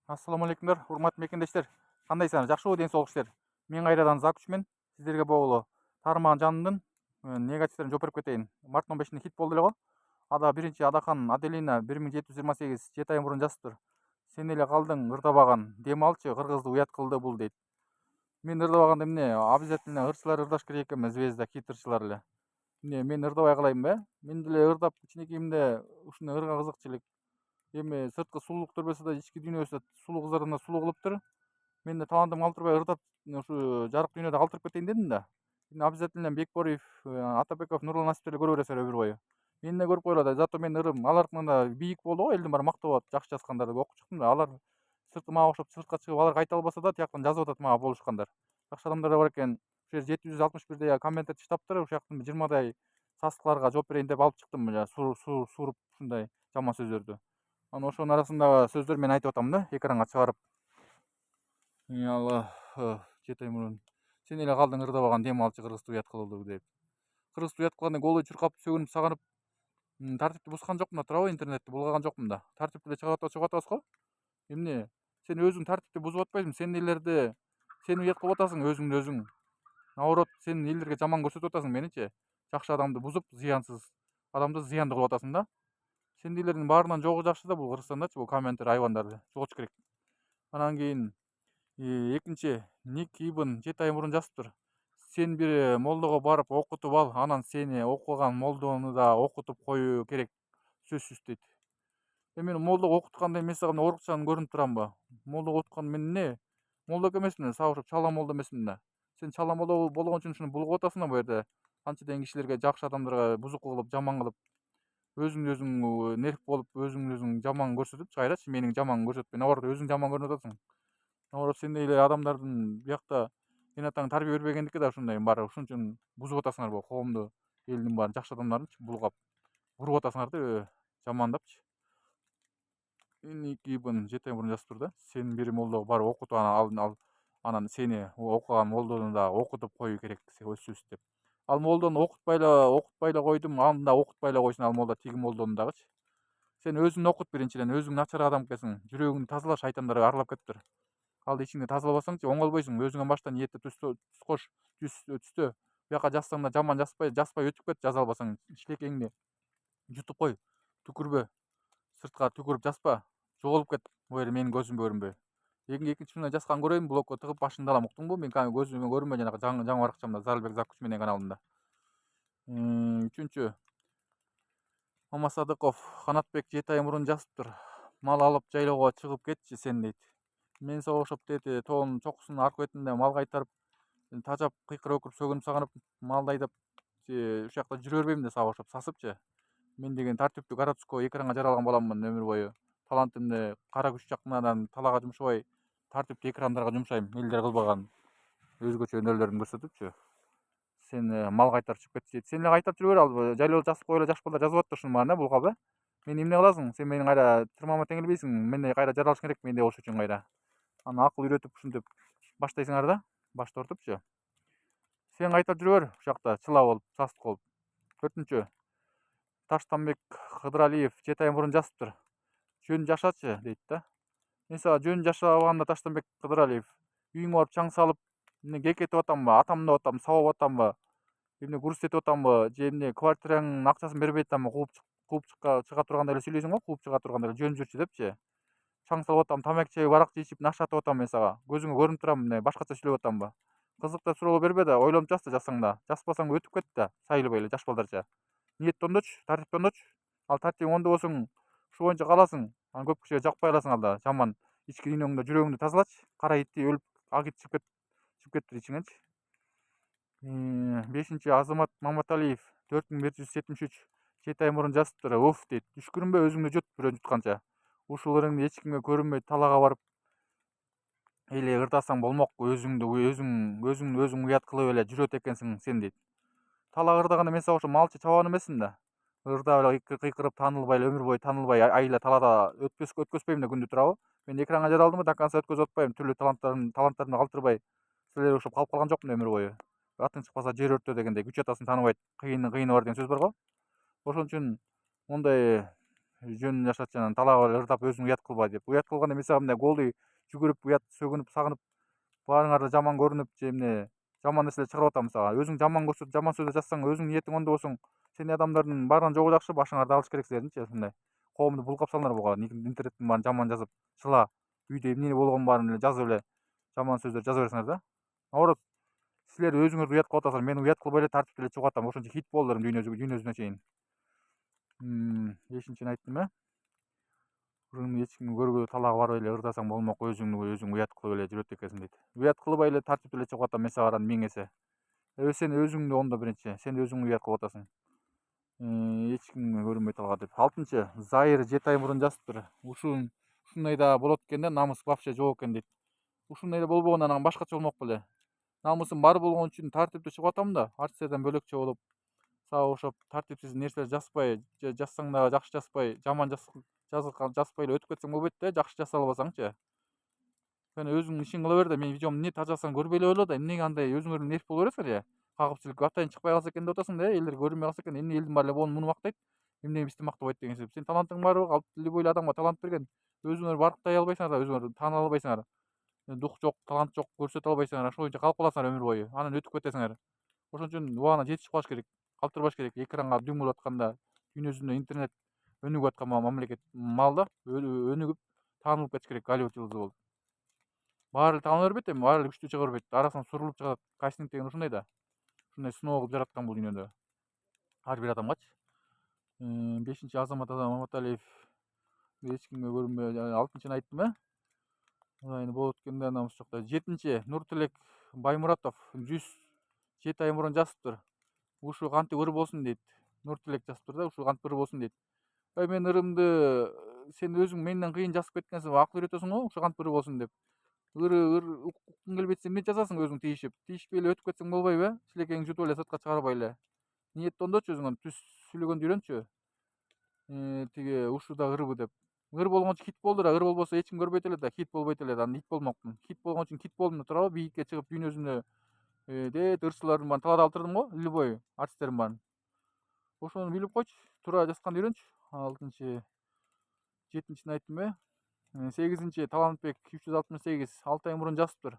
Ассалаумағалейкумдар, урматтуу мекендештер. Кандайсыңар? Жакшыбы ден соолук Мен кайрадан Закучмен сиздерге болгулу таармаган жанымдын негативтерин жооп берип кетейин. Марттын 15-inde хит болду эле го. Ада биринчи Адахан Аделина 1728 7 ай мурун жазыптыр. Сен эле калдың ырдабаган, дем алчы, кыргызды уят кылды бул дейт. Мен ырдабаганда эмне? Обязательно ырчылар ырдаш керек экенби, звезда, хит ырчылар эле. Эмне мен ырдабай калайынбы? Мен деле ырдап кичинекейимде ушундай ырга кызык элек. Эми сырткы сулуулук көрбөсө да ички дүйнөсү сулуу кыздардан сулуу кылыптыр. Мен де талантым калтырбай ырдап ушу жарык дүйнөдө калтырып кетейин дедим да. Обязательно Бекбориев, Атабеков, Нурлан Насиптерди көрө бересиңер өмүр бою. Мени да көрүп койгула, зато менин ырым алардыкынан да бийик болду го, элдин баары мактап атат, жакшы жазгандар деп окуп чыктым да. Алар сырты мага окшоп сыртка чыгып алар айта албаса да, тияктан жазып атат мага болушкандар. Жакшы адамдар да бар экен. Ушул жерде 761 комменттерди чыштаптыр, ушуяктын 20 састыкларга жооп берейин деп алып чыктым, сууруп ушундай жаман сөздөрдү. Анан ошонун арасындагы сөздөр мен айтып атам да, экранга чыгарып. Алла, 7 ай мурун сен эле калдың ырдабаган, дем алчы, кыргызды уят кылды деп. Кыргызды уят кылганда голой чуркап, сөгүнүп, саганып, тартипти бузган жокмун да, туурабы? Интернетти булгаган жокмун да. Тартипти эле чыгып атабыз го. Эмне? Сен өзүң тартипти бузуп атпайсыңбы? Сен элдерди сен уят кылып атасың өзүңдү өзүң. Наоборот, сен элдерге жаман көрсөтүп атасың меничи. Жакшы адамды бузуп, зыянсыз адамды зыяндуу кылып атасың да. Сендейлердин баарынан жогу жакшы да бул Кыргызстандачы, бул комменттер айбандарды жоготуш керек. Анан кийин экинчи Ник Ибн 7 ай мурун жазыптыр. Сен бир молдого барып окутуп ал, анан сени окуган молдону да окутуп коюу керек, сөзсүз дейт. Мен молдого окутканда мен сага орукчан көрүнүп турамбы? Молдого окутканда мен эмне? Молдо эмесмин, сабыршып чала молдо эмесмин да. Сен чала молдо болгон үчүн ушуну булгап атасың да бу жерде. Канча деген кишилерге, жакшы адамдарга бузук кылып, жаман кылып, өзүң өзүң нерв болуп, өзүң өзүң жаман көрсөтүп чыгайрачы, менин жаман көрсөтпөй, наоборот өзүң жаман көрүнүп атасың. Наоборот сендей эле адамдардын биякта эн атаң тарбия бербегендики да ушундай баары. Ошон үчүн бузуп атасыңар бул коомду, элдин баарын, жакшы адамдардынчы булгап, уруп атасыңар да, жамандапчы. Ник Ибн 7 ай мурун жазыптыр да. Сен бир молдого барып окутуп анан сени окуган молдону да окутуп коюу керек, сөзсүз деп. Ал молдону окутпай эле койдум, аны да окутпай эле койсун ал молдо, тиги молдону дагычы. Сен өзүң окут биринчиден, өзүң начар адам экенсиң, жүрөгүңдү тазала, шайтандар аралап кетиптир. Ал ичиңди тазалабасаңчы оңолбойсуң, өзүңөн башта ниетти түз кош, түстө. Буяка жазсаң да жаман жазбай өтүп кет, жаза албасаң. Ишлекеңди жутуп кой, түкүрбө, сыртка түкүрүп жазба, жоголуп кет, бул жер менин көзүмө көрүнбөй. Экинчи мындай жазган көрөйүн, блокко тыгып башыңды алам, уктуңбу? Мен көзүмө көрүнбөй жанагы жаңы баракчамда, Зарылбек Закуч менен каналында. Үчүнчү Мамасадыков Канатбек 7 ай мурун жазыптыр. Мал алып жайлоого чыгып кетчи сен дейт. Мен сага окшоп дети тоонун чокусунун аркы бетинде мал кайтарып, тажап, кыйкырып өкүрүп, сөгүнүп, саганып, малды айдап, ушул жакта жүрө бербейм да сага окшоп сасыпчы. Мен деген тартиптүү городской экранга жаралган баламмын өмүр бою. Талантымды кара күч жакынан талаага жумшабай, тартиптүү экрандарга жумшайм, элдер кылбаган өзгөчө өнөрлөрүмдү көрсөтүпчү. Сен мал кайтарып чыгып кетчи дейт. Сен эле кайтарып жүрө бер, ал жайлоого жазып кой эле, жаш балдар жазып атты ушунун баарын, булгап, Мен эмне кыласың? Сен менин кайра тырмама теңелбейсиң, мендей кайра жаралыш керек мендей болуш үчүн кайра. Аны акыл үйрөтүп ушинтип баштайсыңар да, баш тартыпчы. Сен кайтап жүрө бер, ушул жакта чыла болуп, састык болуп. 4. Таштанбек Кыдыралиев 7 ай мурун жазыптыр. Жөн жашачы дейт да. Мен сага жөн жашабаганда Таштанбек Кыдыралиев, үйүңө барып чаң салып, эмне кекетип атамбы, атам деп атам, сабап атамбы, эмне грузтетип атамбы, же эмне квартираңдын акчасын бербей атамбы, кууп чыга тургандай эле сүйлөйсүң го, кууп чыга тургандай эле жөн жүрчү депчи. Чаң салып атам, тамак чегип, арак ичип, нашатып атам мен сага. Көзүңө көрүнүп турам, эмне башкача сүйлөп атамбы. Кызык да суроо бербе да, ойлонуп жаз да, жазсаң да. Жазбасаң өтүп кет да, сайылбай эле жаш балдарча. Ниетти оңдочу, тартипти оңдочу. Ал тартибиң оңдобосоң, ушу боюнча каласың. Анан көп кишиге жакпай каласың алда. Жаман ички дүйнөңдү, жүрөгүңдү тазалачы. Кара итти өлүп, ак ит чыгып кетти ичиңенчи. 5. Азамат Маматалиев 4173 7 ай мурун жазыптыр. Уф дейт. Түшкүрүнбө өзүңдү жут, бирөө жутканча. Ушул ырыңды эч кимге көрүнбөй талаага барып эле ырдасаң болмок, өзүң уят кылып эле жүрөт экенсиң сен дейт. Талаага ырдаганда мен сага ошо малчы чабан эмесмин да. Ырдап эле кыйкырып, таанылбай эле, өмүр бою таанылбай айла талаада өткөзбөйм да күндү турабы. Мен экранга жаралдымбы, до конца өткөзүп атпайм, түрлүү таланттарымды калтырбай, силерге окшоп калып калган жокмун өмүр бою. Атың чыкпаса жер өртө дегендей, күч атасын тааныбайт, кыйыны бар деген сөз бар го. Ошон үчүн мондай жөнүн жашат жана талап эле ырдап өзүң уят кылба деп. Уят кылганда мен сага мындай голый жүгүрүп уят сөгүнүп сагынып баарыңар да жаман көрүнүп же эмне жаман нерселер чыгарып атам сага. Өзүң жаман көрсөтүп жаман сөздөр жазсаң, өзүң ниетиң оңдо болсоң, сени адамдардын баарынан жогу жакшы, башыңарды алыш керек силердинчи ушундай. Коомду булгап салыңар буга. Интернеттин баарын жаман жазып, чыла үйдө эмне болгонун баарын эле жазып эле жаман сөздөр жаза берсиңер да. Наоборот, силер өзүңөрдү уят кылып атасыңар. Мен уят кылбай эле тартиптүү эле чыгып атам. Ошончо хит болдум дүйнө жүзүнө чейин. Бешинчини айттым э. Эч кимди көрбөй талаага барбай эле ырдасаң болмок, өзүң уят кылып эле жүрөт экенсиң дейт. Уят кылбай эле тартиптүү эле чыгып атам мен сага карата 1000 эсе. Сен өзүңдү оңдо биринчи. Сен өзүңдү уят кылып атасың. Эч кимге көрүнбөй талга деп. 6-чы, Зайыр 7 ай мурун жазыптыр. Ушундай да болот экен да, намыс вообще жок экен дейт. Ушундай да болбогондо анан башкача болмок беле. Намысым бар болгон үчүн тартиптүү чыгып атам да, артисттерден бөлөкчө болуп, сага окшоп тартипсиз нерселер жазбай, же жазсаң дагы жакшы жазбай, жаман жазбай эле өтүп кетсең болбойт да, жакшы жаза албасаңчы. Сен өзүң ишин кыла бер да, менин видеомду эмне тажасаң көрбөй эле ойла да, эмнеге андай өзүңөрдүн нерв боло бересиңер же. Кагып силип атайын чыкпай калса экен деп атасың да, элдер көрүнбөй калса экен, эмне элдин баары эле муну мактайт, эмнеге бизди мактабайт деген себеп. Сен талантың барбы? Любой эле адамга талант берген. Өзүңөр барктай албайсыңар да, өзүңөрдү тааныла албайсыңар. Дух жок, талант жок, көрсөтө албайсыңар. Ошол боюнча калып каласыңар өмүр бою. Анан өтүп кетесиңер. Ошон үчүн убагына жетишип калыш керек. Калтырбаш керек. Экранга дүңгүрүп атканда, дүйнө жүзүндө интернет өнүгүп аткан мамлекет маалда өнүгүп, таанылып кетиш керек Голливуд жылдызы болуп. Баары эле тааныла бербейт эми, баары эле күчтүү чыга бербейт. Арасынан сурулуп чыгат. Кастинг деген ушундай да. Ушундай сыноо кылып жараткан бул дүйнөдө. Ар бир адамгачы. 5-чи, Азамат Маматалиев эч кимге көрүнбөй, 6-чыны айттым э. Эми болот экен да, намыс жок да. 7-чи, Нуртилек Баймуратов 107 ай мурун жазыптыр. Ушу кантип ыр болсун дейт. Нуртилек жазыптыр да, ушу кантип ыр болсун дейт. Мен ырымды сен өзүң менден кыйын жазып кеткенсиң, акыл үйрөтөсүң го, ушу кантип ыр болсун деп. Ыр уккуң келбейт, сен эмне жазасың өзүң тийишип? Тийишпей эле өтүп кетсең болбойбу э? Силекеңди жутуп эле сыртка чыгарбай эле. Ниетти оңдочу өзүңөн, түз сүйлөгөндү үйрөнчү. Тиги ушу да ырбы деп. Ыр болгончо хит болду да, ыр болбосо эч ким көрбөйт эле да, хит болбойт эле да, анан хит болмокмун. Хит болгон үчүн хит болдум да турабы, бийикке чыгып дүйнө жүзүндө дет ырчылардын баарын талаада калтырдым го, любой артисттердин баарын. Ошону билип койчу, туура жазганды үйрөнчү. 6-чы, 7-чини айттым э. 8-чи, Талантбек 368 6 ай мурун жазыптыр.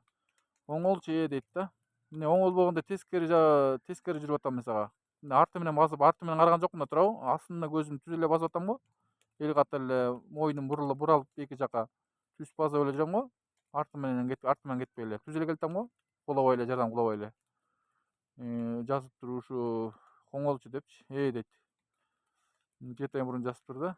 Оңолчу дейт да. Эмне оңол болгондо тескери жүрүп атам мен сага. Арты менен басып, арты менен караган жокмун да турабы. Астына көзүм түз эле басып атам го. Эл катары эле мойнум буралып эки жака түз басып эле жүрөм го. Арты менен кетпей эле. Түз эле келатам го. Кулабай эле, жардан кулабай эле. Жазыптыр ушу оңолчу депчи. Дейт. 7 ай мурун жазыптыр да.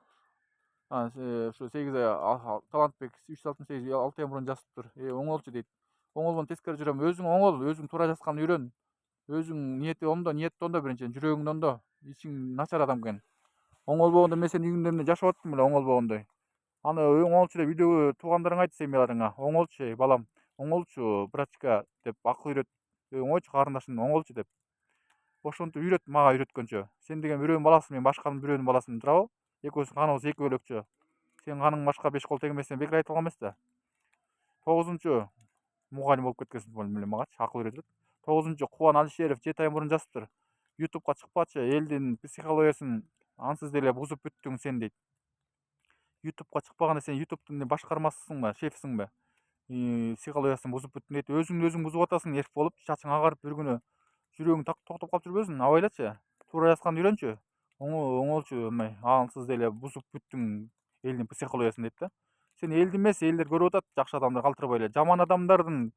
Ушу 8 ай, Талантбек 368 6 ай мурун жазыптыр. Оңолчу дейт. Оңолгондо тескери жүрөм. Өзүң оңол, өзүң туура жазганды үйрөн. Өзүң ниетти оңдо биринчи, жүрөгүңдү оңдо. Ичиң начар адам экен. Оңолбогондо мен сенин үйүңдө эмне жашап аттым беле оңолбогондой. Аны оңолчу деп үйдөгү туугандарыңа айт семьяларыңа. Оңолчу балам, оңолчу брачка деп акыл үйрөт. Оңойчу карындашым, оңолчу деп. Ошентип үйрөт, мага үйрөткөнчө. Сен деген бирөөнүн баласысың, мен башканын бирөөнүн баласымын, туурабы? Экөөбүздүн каныбыз эки бөлөкчө. Сенин каның башка 5 кол тегенбестен бекер айтылган эмес да. 9-чу, мугалим болуп кеткенсиң беле магачы, акыл үйрөтөт. 9-чу, Кубан Алишеров 7 ай мурун жазыптыр. YouTube'га чыкпачы, элдин психологиясын ансыз деле бузуп бүттүң сен дейт. YouTube'га чыкпаганда сен YouTube'дун башкармасысыңбы, шефисиңби? Психологиясын бузуп бүттүң дейт. Өзүңдү өзүң бузуп атасың, нерв болуп, чачың агарып бир күнү жүрөгүң токтоп калып жүрбөсүн, абайлачы. Туура жазганды үйрөнчү. Оңолчу эмей, ансыз деле бузуп бүттүң элдин психологиясын дейт да. Сен элди эмес, элдер көрүп атат, жакшы адамдар калтырбай эле. Жаман адамдардын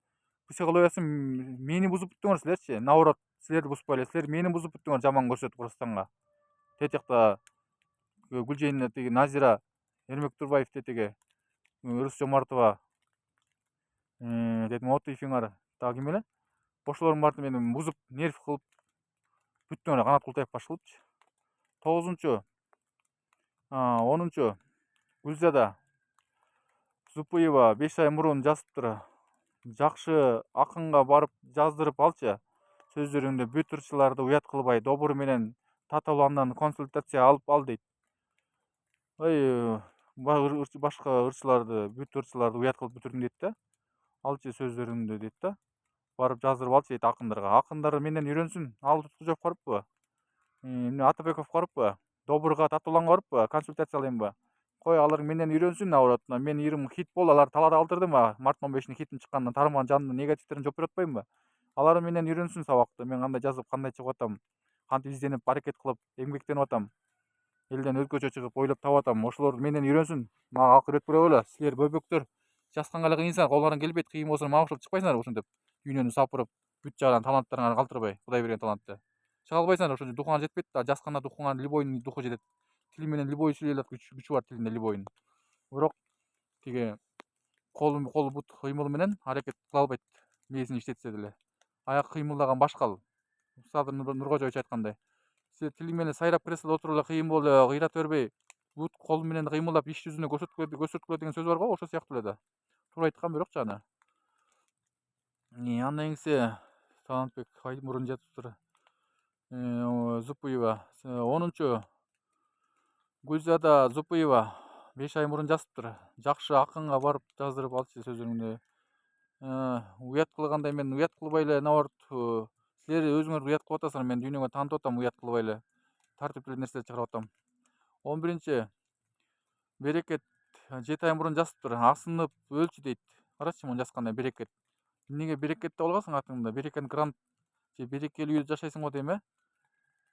психологиясын мени бузуп бүттүңөр силерчи. Наоборот, силерди бузбай эле, силер мени бузуп бүттүңөр жаман көрсөтүп Кыргызстанга. Тетиякта Гүлжейна тиги Назира Эрмектурбаев тетиги Ырыс Жомартова дедим Отыйфиңар дагы ким эле? Ошолордун баарын мени бузуп, нерв кылып бүттүңөр, Канат Култаев баш кылыпчы. 9-чу, 10-чу, Гүлзада Зупуева 5 ай мурун жазыптыр. Жакшы акынга барып жаздырып алчы. Сөздөрүңдө бүт ырчыларды уят кылбай, добур менен татаал андан консультация алып ал дейт. Башка ырчыларды, бүт ырчыларды уят кылып бүтүрдүң дейт да. Алчы сөздөрүңдү дейт да. Барып жаздырып алчы дейт акындарга. Акындар менден үйрөнсүн. Ал Туткужев барыппы? Атабеков барыппы? добурга татууланга барыппы, консультациялайынбы. Кой алар менден үйрөнсүн наоборот. Менин ирим хит болду, алар талаада калтырдым март 15-ин хитин чыккандан тармаган жанын негативтерин жоп берип атпайбынбы? Алар менен үйрөнсүн сабакты. Мен кандай жазып, кандай чыгып атам, кантип изденип, аракет кылып, эмгектенип атам. Элден өзгөчө чыгып ойлоп таап атам. Ошолор менен үйрөнсүн. Мага акыл үйрөтүп койгула. Силер бөбөктөр жазганга эле кыйынсыңар, колуңардан келбейт, кыйын болсо мага окшоп чыкпайсыңарбы ушинтип. Дүйнөнү сапырып, бүт жагынан таланттарыңарды калтырбай, Кудай берген талантты. Чыга албайсыңар, ошо духуңар жетпейт да, жазганда духуңар любойдун духу жетет. Тил менен любой сүйлөй алат күчү бар тилинде любойдун. Бирок тиги кол бут кыймылы менен аракет кыла албайт, мээсин иштетсе деле. Аяк кыймылдаган башкал. Садыр Нуркожоевич айткандай. Сен тилиң менен сайрап креслодо отуруп эле кыйын болуп эле кыйрат бербей, бут кол менен кыймылдап иш жүзүнө көрсөткүлө деген сөз бар го, ошол сыяктуу эле да. Туура айткан бирок жана. Андан кийинси Талантбек мурун жатыптыр. Зупуева 10-чу Гүлзада Зупуева 5 ай мурун жазыптыр. Жакшы акынга барып жаздырып алчу сөзүңдү. Уят кылгандай мен уят кылбай эле наоборот, силер өзүңөр уят кылып атасыңар, мен дүйнөгө таанытып атам уят кылбай эле. Тартиптүү нерселер чыгарып атам. 11-чи Берекет 7 ай мурун жазыптыр. Асынып өлчү дейт. Карачы муну жазгандай Берекет. Эмнеге Берекет деп алгансың атыңды? Берекен грант же берекелүү үйдө жашайсың го дейм же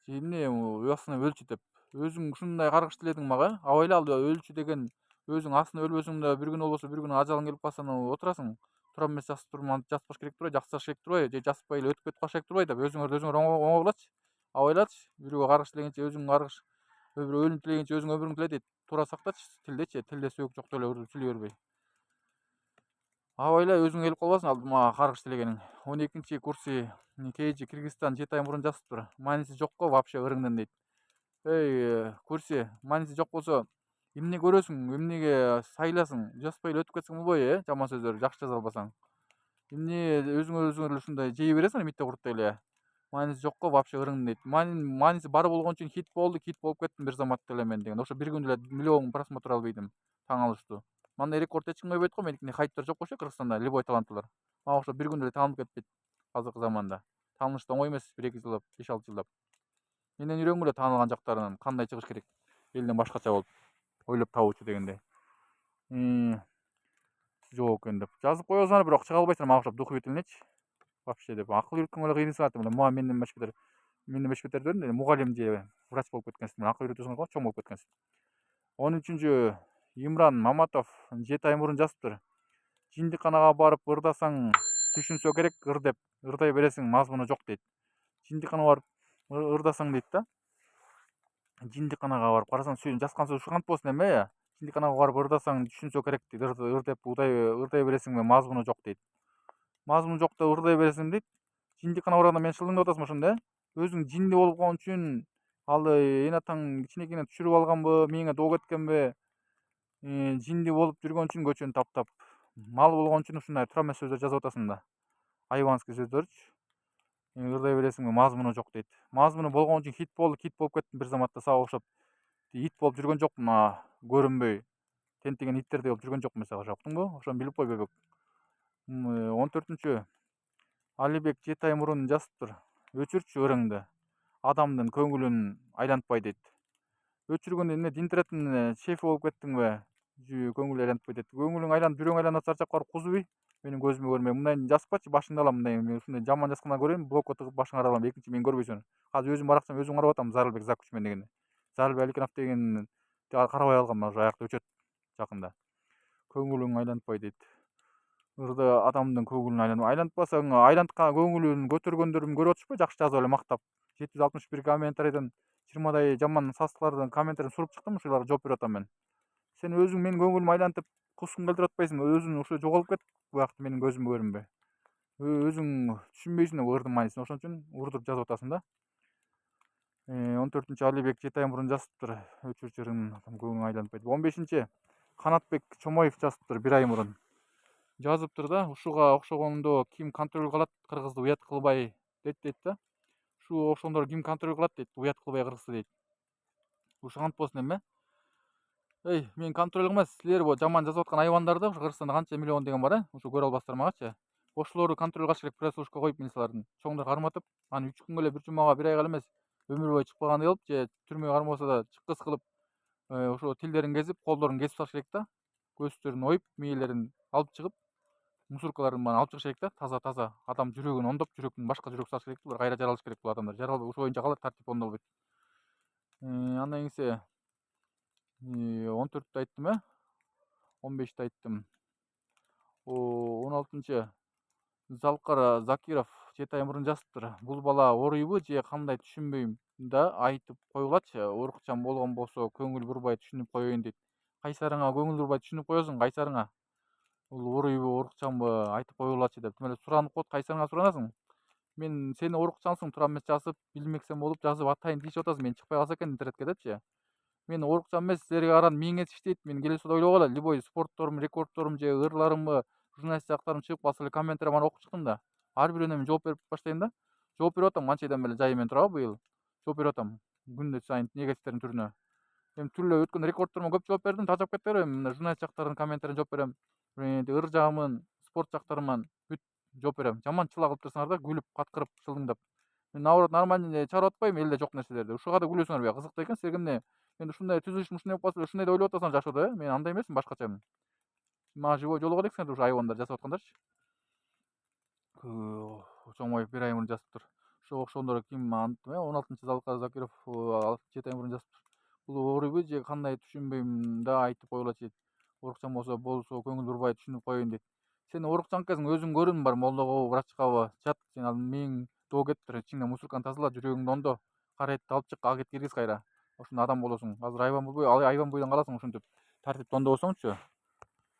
эмне асынып өлчү деп. Өзүң ушундай каргыш тиледиң мага. Абайла ал өлчү деген өзүң асынып өлбөсүң да бир күнү болбосо бир күнү ажалың келип калса отурасың. Турам эмес жазбаш керек турбайбы, жаксаш керек турбайбы, же жазбай эле өтүп кетип калыш керек турбайбы деп өзүңөр оңойлачы. Абайлачы. Бирөөгө каргыш тилегенче өзүң каргыш, бирөө өлүм тилегенче өзүң өмүрүңдү тиле дейт. Туура сактачы тилдечи, тилде сөөк жок деп эле сүйлөй бербей. Абайла өзүң келип калбасын алдыма каргыш тилегениң. 12-чи курсы Кейжи Кыргызстан 7 ай мурун жазыптыр. Мааниси жок го вообще ырыңдын дейт. Курси, мааниси жок болсо эмне көрөсүң, эмнеге сайласың, жазбай эле өтүп кетсең болбойбу, жаман сөздөрдү жакшы жаза албасаң. Эмне өзүңөр эле ушундай жей бересиңер митте куруттай эле. Мааниси жок го вообще ырыңдын дейт. Мааниси бар болгон үчүн хит болуп кеттим бир заматта эле мен деген. Ошо бир күндө эле миллион просмотр албайдым. Таң алыштуу. Мындай рекорд эч ким койбойт го, меникине хайптар жок болчу Кыргызстанда, любой таланттуулар. Мага ошо бир күндө эле таанылып кетпейт азыркы заманда. Таанылыш да оңой эмес, 1-2 жылдап, 5-6 жылдап. Менден үйрөнгүлө таанылган жактарынан, кандай чыгыш керек, элден башкача болуп, ойлоп табуучу дегендей. Жок экен деп. Жазып коесуңар, бирок чыга албайсыңар мага окшоп духу тилинечи. Вообще деп акыл үйрөткөнгө эле кыйынсыңар деп. Мага менден бешпетер дедим, мугалим же врач болуп кеткенсиң, акыл үйрөтөсүңөр го, чоң болуп кеткенсиң. 13-чү Имран Маматов 7 ай мурун жазыптыр. Жиндиканага барып ырдасаң түшүнсө керек, ыр деп ырдай бересиң, мазмуну жок дейт. Жиндиканага барып ырдасаң дейт да. Жиндиканага барып карасаң жазган сөз ушул болсун эме. Жиндиканага барып ырдасаң түшүнсө керек дейт. Ыр деп ырдай бересиңби, мазмуну жок дейт. Мазмуну жок деп ырдай бересиң дейт. Жиндиканага барганда мени шылыңдап атасың ошондо, өзүң жинди болгон үчүн ал энатаң кичинекейинен түшүрүп алганбы, мээңе доо кеткенби, жинди болуп жүргөн үчүн көчөнү таптап, мал болгон үчүн ушундай туура эмес сөздөр жазып атасың да. Айванский сөздөрчү. Ырдай бересиңби, мазмуну жок дейт. Мазмуну болгон үчүн хит болуп кеттим бир заматта сага окшоп. Ит болуп жүргөн жокмун, көрүнбөй. Тентиген иттердей болуп жүргөн жокмун сага, уктуңбу? Ошону билип кой бөбөк. 14-чү Алибек 7 ай мурун жазыптыр. Өчүрчү ырыңды. Адамдын көңүлүн айлантпай дейт. Өчүргөндө эмне интернеттин шефи болуп кеттиңби? Көңүл айлантпай дейт. Көңүлүң айланып, жүрөгүң айланып чарчап барып кузуй. Менин көзүмө көрмөй. Мындай жазбачы, башыңды алам мындай. Ушундай жаман жазгандан көрөйүн, блокко тыгып башыңа алам. Экинчи мени көрбөйсүңөр. Азыр өзүм баракчам өзүм карап атам, Зарылбек Закучмен деген. Зарылбек Аликенов деген карабай алгам, уже аякта өчөт жакында. Көңүлүң айлантпай дейт. Ырды адамдын көңүлүн айлантпасаң, айланткан көңүлүн көтөргөндөрүн көрүп атышпайбы, жакшы жазып эле мактап. 761 комментарийден 20дай жаман сасыклардын комментарийин суруп чыктым, ушуларга жооп берип атам мен. Сен өзүң менин көңүлүмдү айлантып кускуң келтирип атпайсыңбы? Өзүң ушу жоголуп кет, буякта менин көзүмө көрүнбөй. Өзүң түшүнбөйсүң да ырдын маанисин, ошон үчүн урдуп жазып атасың да. 14-чү Алибек 7 ай мурун жазыптыр. Өчүрчү ырыңдын көңүлүң айланпайт. 15-чи Канатбек Чомоев жазыптыр 1 ай мурун. Жазыптыр да, ушуга окшогондо ким контроль кылат кыргызды уят кылбай дейт да. Ушу окшогондор ким контроль кылат дейт, уят кылбай кыргызды дейт. Ушу болсун эме. Мен контроль эмес, силер жаман жазып аткан айвандарды, ушу Кыргызстанда канча миллион деген бар, ушу көрө албастар магачы. Ошолорду контроль кылыш керек, пресс-службка коюп милициялардын. Чоңдор карматып, аны 3 күнгө эле, 1 жумага, 1 айга эле эмес, өмүр бою чыкпагандай кылып же түрмөгө кармаса да чыккыс кылып ошо тилдерин кезип, колдорун кесип салыш керек да. Көзүттөрүн оюп, мээлерин алып чыгып, мусоркаларын баарын алып чыгыш керек да. Таза адам жүрөгүн ондоп, жүрөктүн башка жүрөк салыш керек. Булар кайра жаралыш керек бул адамдар. Жаралбай ошо боюнча калат, тартип ондолбойт. Андан кийинсе 14-тү айттым 15-ти айттым. 16-нчы Залкар Закиров 7 ай мурун жазыптыр. Бул бала оруйбу же кандай түшүнбөйм да айтып койгулачы. Урукчан болгон болсо көңүл бурбай түшүнүп коеюн дейт. Кайсарыңа көңүл бурбай түшүнүп коесуң, кайсарыңа? Бул оруйбу, урукчанбы айтып койгулачы деп. Тим эле суранып коет, кайсарыңа суранасың? Мен сени урукчансың, тура эмес жазып, билмексен болуп жазып атайын дешип атасың. Мен чыкпай калса экен интернетке депчи. Мен урукчан эмес, силерге караганда миңиңез иштейт. Мен келесиде ойлогула, любой спортторум, рекордторум же ырларымбы, журналистика жактарым чыгып калса эле комменттерима окуп чыктым да. Ар бирөөсүнө мен жооп берип баштайм да. Жооп берип атам, канча айдан бери жайымен турабы быйыл. Жооп берип атам. Күндө сайын негативтердин түрүнө. Эми түрлүү өткөн рекордторума көп жооп бердим, тажап кете берем. Мына журналист жактардын комменттерине жооп берем. Ыр жагымын, спорт жактарыман бүт жооп берем. Жаман чыла кылып турсаңар да, күлүп, каткырып, шылдыңдап. Мен наоборот нормально чыгарып атпайм элде жок нерселерди. Ушуга да күлөсүңөр, кызык да экен силерге эмне? Мен ушундай түзүлүшүм ушундай болуп калса эле, ушундай да ойлоп атасыңар жашоодо, Мен андай эмесмин, башкачамын. Мага живой жолугат экенсиңер ушу айбандар жасап аткандарчы. Чоңоюп 1 ай мурун жазыптыр. Ошого окшогондор ким антты 16-нчы Залкар Закиров 7 ай мурун жазыптыр. Бул оруйбу же кандай түшүнбөйм да айтып койгулачы дейт. Урукчан болсо көңүл бурбай түшүнүп коеюн дейт. Сен урукчан экенсиң, өзүң көрдүң бар молдогобу, врачкабы? Жат, сен ал мээң доо кетиптир. Ичиңден мусорканы тазала, жүрөгүңдү ондо. Кара этти алып чык, ак эт киргиз кайра. Ошондо адам болосуң. Азыр айбан болбой, айбан бойдон каласың ушинтип. Тартипти ондобосоңчу.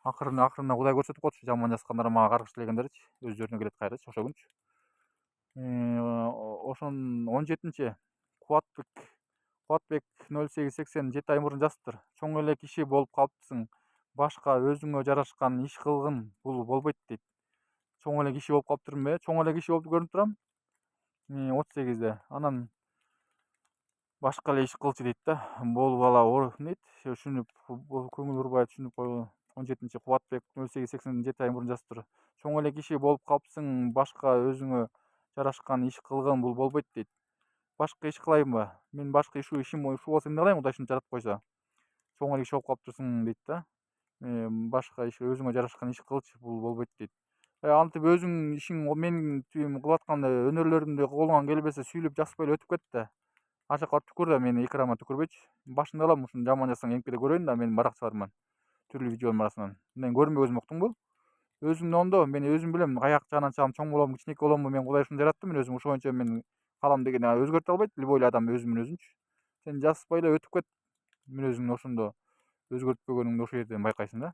Акырына Кудай көрсөтүп коет ушу жаман жазгандар мага каргыш тилегендеричи. Өздөрүнө келет кайрачы ошогүнчү. Ошон 17-нчи Кубатбек 0880 7 ай мурун жазыптыр. Чоң эле киши болуп калыптысың. Башка өзүңө жарашкан иш кылгын, бул болбойт дейт. Чоң эле киши болуп калыптырмынбы? Чоң эле киши болуп көрүнүп турам. 38-де. Анан башка эле иш кылчу дейт да. Бул бала дейт. Түшүнүп, көңүл бурбай түшүнүп койгу. 17-нчи Кубатбек 0880 7 ай мурун жазыптыр. Чоң эле киши болуп калыпсың, башка өзүңө жарашкан иш кылгын, бул болбойт дейт. Башка иш кылайынбы? Мен башка ишим ушу болсо эмне кылайын, Кудай ушинтип жаратып койсо? Чоң эле киши болуп калыптырсың дейт да. Башка иш, өзүңө жарашкан иш кылчы, бул болбойт дейт. Антип өзүң ишиң менин кылып аткан өнөрлөрүмдү колуңан келбесе сүйлөп жазбай эле өтүп кет да. Ар жака түкүр да, менин экраныма түкүрбөйчү. Башында алам, ушуну жаман жазсаң эңип көрөйүн да менин баракчаларыман. Түрлүү видеонун арасынан. Мындан көрүнбөй өзүм уктуңбу? Өзүңдү ондо, мен өзүм билем каяк жагынан чыгам, чоң болобу, кичинекей боломбу, мен Кудай ушундай жаратты мен өзүм, ошо боюнча мен калам деген өзгөртө албайт любой эле адам өзүнүн өзүнчү. Сен жазбай эле өтүп кет, мүнөзүңдү ошондо өзгөртпөгөнүңдү ошол жерден байкайсың да.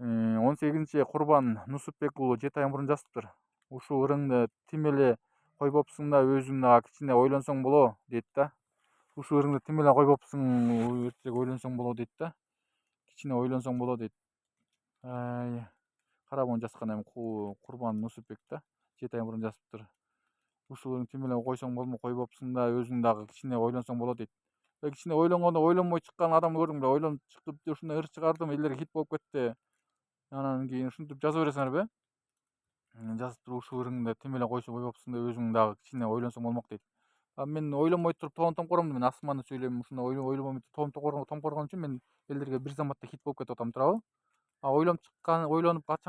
18-нчи Курбан Нусупбек уулу 7 ай мурун жазыптыр. Ушу ырыңды тим эле койбопсуң да, өзүң дагы кичине ойлонсоң боло дейт да. Ушу ырыңды тим эле койбопсуң, эртеге ойлонсоң боло дейт да. Кичине ойлонсоң боло дейт. Карабон жазган эми Курбан Нусупбек да. 7 ай мурун жазыптыр. Ушул тим эле койбопсуң да, өзүң дагы кичине ойлонсоң боло дейт. Кичине ойлонгондо ойлонбой чыккан адамды көрдүм да, ойлонуп чыгып ушундай ыр чыгардым, элдерге хит болуп кетти. Анан кийин ушинтип жаза бересиңерби? Жазыптыр, ушул ырыңды тим эле койбопсуң да, өзүң дагы кичине ойлонсоң болмок дейт. Мен ойлонбой туруп тоом-томкоромду, мен асманды сүйлөйм, ушундай ойлонбой тоом-томкоргон үчүн мен элдерге бир заматта хит болуп кетип атам турабы? Ойлонуп качан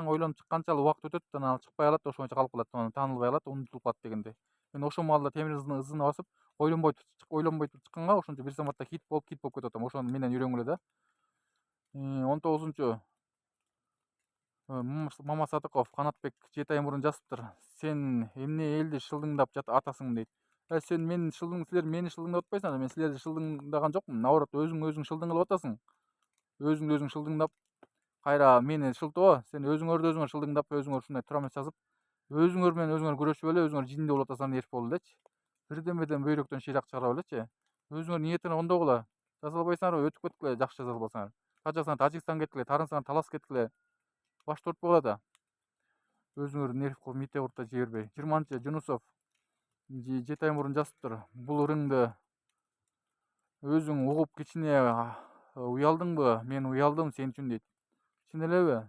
ойлонуп чыкканча убакыт өтөт, анан чыкпай калат, ошо боюнча калып калат, таанылбай калат, унутулуп калат дегендей. Мен ошол маалда темир ызына басып, ойлонбой туруп чыкканга ошончо бир заматта хит болуп кетип атам. Ошону менен үйрөнгүлө да. 19-нчу Мамасадыков Канатбек 7 ай мурун жазыптыр. Сен эмне элди шылдыңдап атасың дейт. Силер мени шылдыңдап атпайсыңар, мен силерди шылдыңдаган жокмун. Наоборот, өзүң шылдың кылып атасың. Өзүңдү өзүң шылдыңдап, кайра мени шылтоо, сен өзүңөрдү өзүңөр шылдыңдап, өзүңөр ушундай тура эмес жазып, өзүңөр менен өзүңөр күрөшүп эле, өзүңөр жиндүү болуп атасыңар, эрт болуп элечи. Бирден бөйрөктөн шыйрак чыгарып элечи. Өзүңөр ниетиңер ондогула. Жаза албайсыңарбы, өтүп кеткиле, жакшы жаза албасаңар. Тажасаңар Тажикстанга кеткиле, таарынсаңар Талас кеткиле. Башты ортпогула да. Өзүңөр нерв кылып метеордо жибербей. 20-нчы Жунусов 7 ай мурун жазыптыр. Бул ырыңды өзүң угуп кичине уялдыңбы? Мен уялдым сен үчүн дейт. Чын элеби?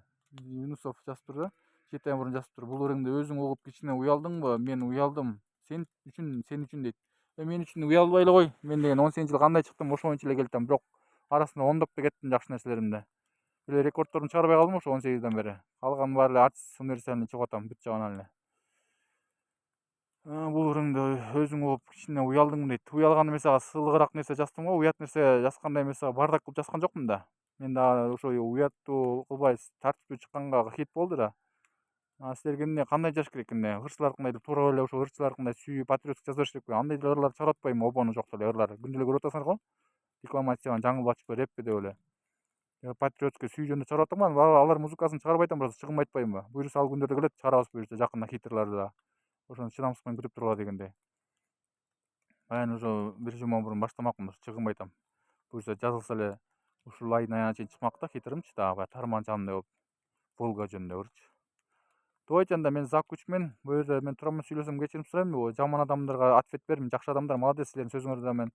Жунусов жазыптыр да. 7 ай мурун жазыптыр. Бул ырыңды өзүң угуп кичине уялдыңбы? Мен уялдым сен үчүн дейт. Мен үчүн уялбай эле кой. Мен деген 18 жыл кандай чыктым, ошоңчу эле келатам. Бирок арасында оңдоп да кеттим жакшы нерселеримди. Эле рекордтордун чыгарбай калдым ошо 18ден бери. Калганын баары эле артист универсиаданы чыгып атам бүт жагынан эле. Бул ырыңды өзүң угуп кичине уялдыңбы дейт. Уялган эмес сылыгыраак нерсе жаздым го, уят нерсе жазгандай эмес бардак кылып жазган жокмун да. Мен дагы ошо уяттуу кылбай тартиптүү чыкканга хит болду да. Силерге эмне кандай жазыш керек эмне? Ырчыларкындай деп туура эле ошо ырчыларкындай сүйүп патриоттук жаза бериш керек. Андай эле ырлар чыгарып атпаймынбы? Обону жок эле ырлар. Күндө эле көрүп атасыңар го. Декламацияны жаңылбатчы рэппи деп эле. Патриоттук сүй жөнүндө чыгарып атам го. Алар музыкасын чыгарбай атам, просто чыгымы айтпаймынбы? Буюрса ал күндөрдө келет, чыгарабыз буюрса жакында хит ырларды да. Ошону чыдамсыз менен күтүп тургула дегендей. Баягы ошо бир жума мурун баштамакмын, чыгым айтам. Буюрса жазылса эле ушул айдын аягына чейин чыкмак да хит ырымчы, дагы баягы Тарман жанындай болуп, Волга жөнүндөгүчү. Тубайчанда мен Закучмен, бул жерде мен туура эмес сүйлөсөм кечирим сурайм. Жаман адамдарга ответ бердим. Жакшы адамдар молодец, силердин сөзүңөрдө да мен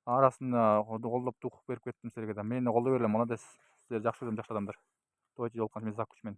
арасында колдоп тук берип кеттим силерге да. Мени колдой бергиле, молодец. Силер жакшы адамдар. Тубайча жолукканча мен Закучмен.